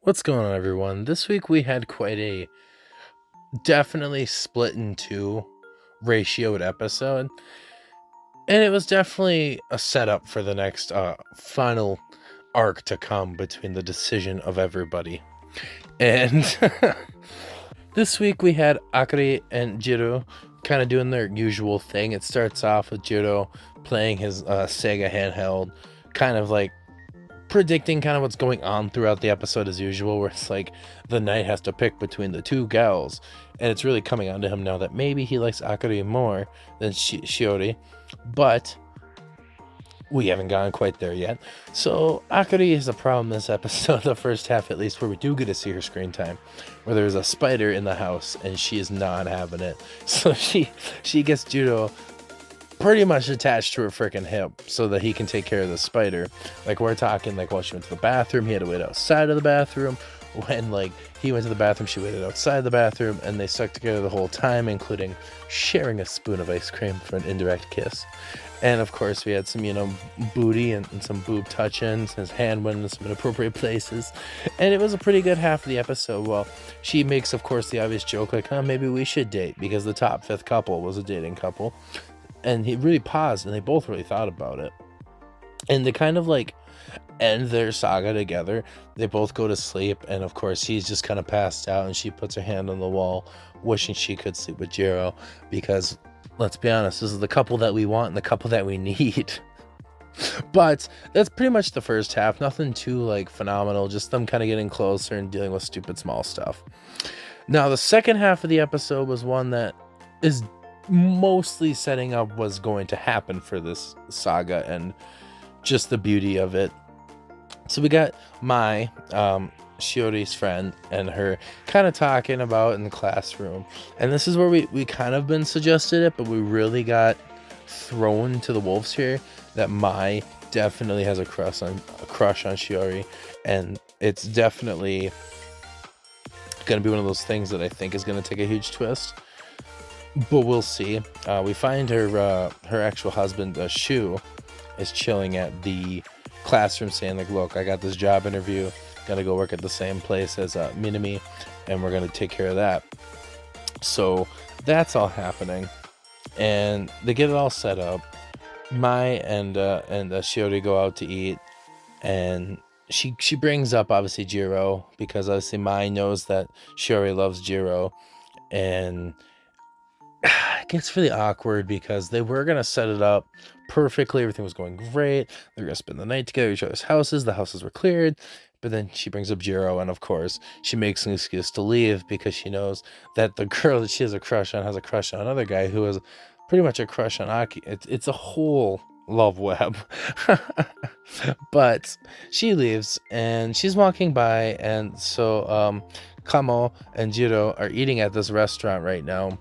What's going on, everyone? This week we had quite a definitely split in two ratioed episode, and it was definitely a setup for the next final arc to come between the decision of everybody. And this week we had Akari and Jiro kind of doing their usual thing. It starts off with Jiro playing his Sega handheld, kind of like predicting kind of what's going on throughout the episode as usual, where it's like the knight has to pick between the two gals, and it's really coming on to him now that maybe he likes Akari more than Shiori, but we haven't gotten quite there yet. So Akari is a problem this episode, the first half at least, where we do get to see her screen time, where there's a spider in the house and she is not having it. So she gets Judo pretty much attached to her freaking hip so that he can take care of the spider. Like, we're talking like while she went to the bathroom, he had to wait outside of the bathroom. When like he went to the bathroom, she waited outside the bathroom, and they stuck together the whole time, including sharing a spoon of ice cream for an indirect kiss. And of course we had some, booty and some boob touch-ins. His hand went in some inappropriate places, and it was a pretty good half of the episode. Well, she makes, of course, the obvious joke like, maybe we should date, because the top fifth couple was a dating couple. And he really paused, and they both really thought about it. And they kind of like end their saga together. They both go to sleep, and of course he's just kind of passed out, and she puts her hand on the wall, wishing she could sleep with Jiro, because let's be honest, this is the couple that we want and the couple that we need. But that's pretty much the first half. Nothing too like phenomenal, just them kind of getting closer and dealing with stupid small stuff. Now the second half of the episode was one that is mostly setting up what's going to happen for this saga and just the beauty of it. So we got Mai, Shiori's friend, and her kind of talking about in the classroom, and this is where we kind of been suggested it, but we really got thrown to the wolves here, that Mai definitely has a crush on Shiori, and it's definitely gonna be one of those things that I think is gonna take a huge twist. But we'll see. We find her actual husband, Shu, is chilling at the classroom saying like, look, I got this job interview, gotta go work at the same place as Minami, and we're gonna take care of that. So that's all happening, and they get it all set up. Mai and Shiori go out to eat, and she brings up obviously Jiro, because obviously Mai knows that Shiori loves Jiro, and it gets really awkward because they were gonna set it up perfectly. Everything was going great. They were gonna spend the night together at each other's houses. The houses were cleared, but then she brings up Jiro, and of course she makes an excuse to leave because she knows that the girl that she has a crush on has a crush on another guy who has pretty much a crush on Aki. It's a whole love web. But she leaves, and she's walking by, and so Kamo and Jiro are eating at this restaurant right now.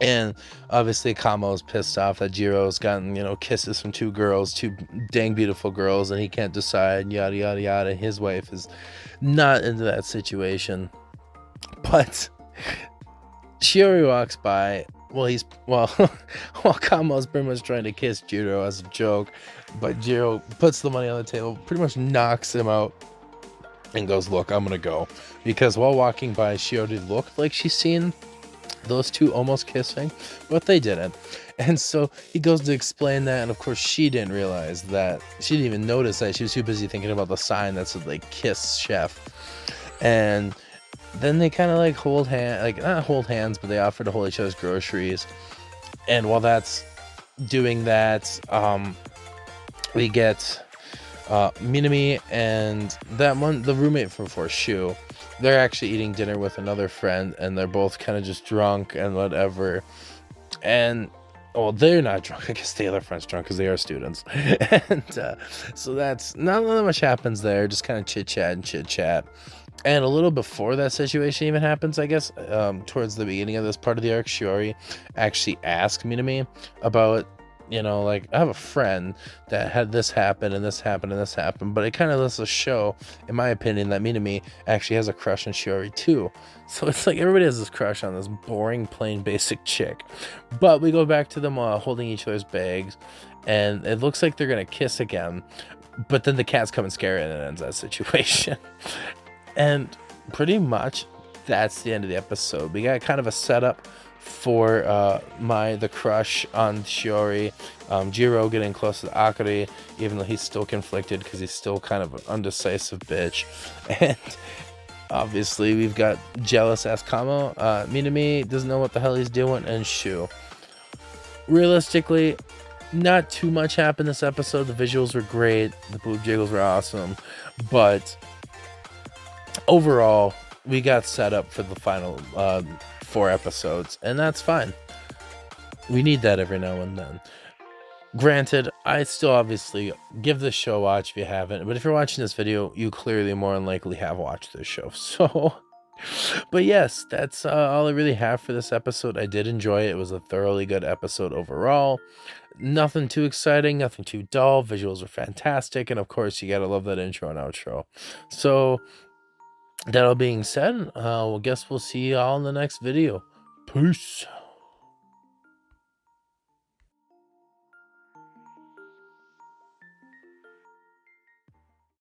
And obviously Kamo's pissed off that Jiro's gotten, kisses from two dang beautiful girls, and he can't decide, yada, yada, yada. And his wife is not into that situation. But Shiori walks by. Well, Kamo's pretty much trying to kiss Jiro as a joke, but Jiro puts the money on the table, pretty much knocks him out, and goes, look, I'm gonna go. Because while walking by, Shiori looked like she's seen those two almost kissing, but they didn't. And so he goes to explain that, and of course she didn't realize that. She didn't even notice that. She was too busy thinking about the sign that said like kiss chef. And then they kind of like not hold hands, but they offer to hold each other's groceries. And while that's doing that, we get Minami and the roommate for Shu. They're actually eating dinner with another friend, and they're both kind of just drunk and whatever. And they're not drunk. I guess the other friend's drunk because they are students. And so that's not much happens there. Just kind of chit chat. And a little before that situation even happens, I guess, towards the beginning of this part of the arc, Shiori actually asked Minami about, like, I have a friend that had this happen and this happened and this happened, but it kind of lets us show, in my opinion, that Minami actually has a crush on Shiori too. So it's like everybody has this crush on this boring, plain, basic chick. But we go back to them holding each other's bags, and it looks like they're gonna kiss again, but then the cats come and scare it, and it ends that situation. And pretty much that's the end of the episode. We got kind of a setup for the crush on Shiori, Jiro getting close to Akari, even though he's still conflicted because he's still kind of an undecisive bitch. And obviously we've got jealous ass Kamo, Minami doesn't know what the hell he's doing, and Shu. Realistically, not too much happened this episode. The visuals were great, the boob jiggles were awesome, but overall we got set up for the final 4 episodes, and that's fine. We need that every now and then. Granted, I still obviously give this show a watch if you haven't, but if you're watching this video, you clearly more than likely have watched this show. So, but yes, that's all I really have for this episode. I did enjoy it. It was a thoroughly good episode overall. Nothing too exciting, nothing too dull. Visuals are fantastic, and of course, you gotta love that intro and outro. So, that all being said, I guess we'll see you all in the next video. Peace.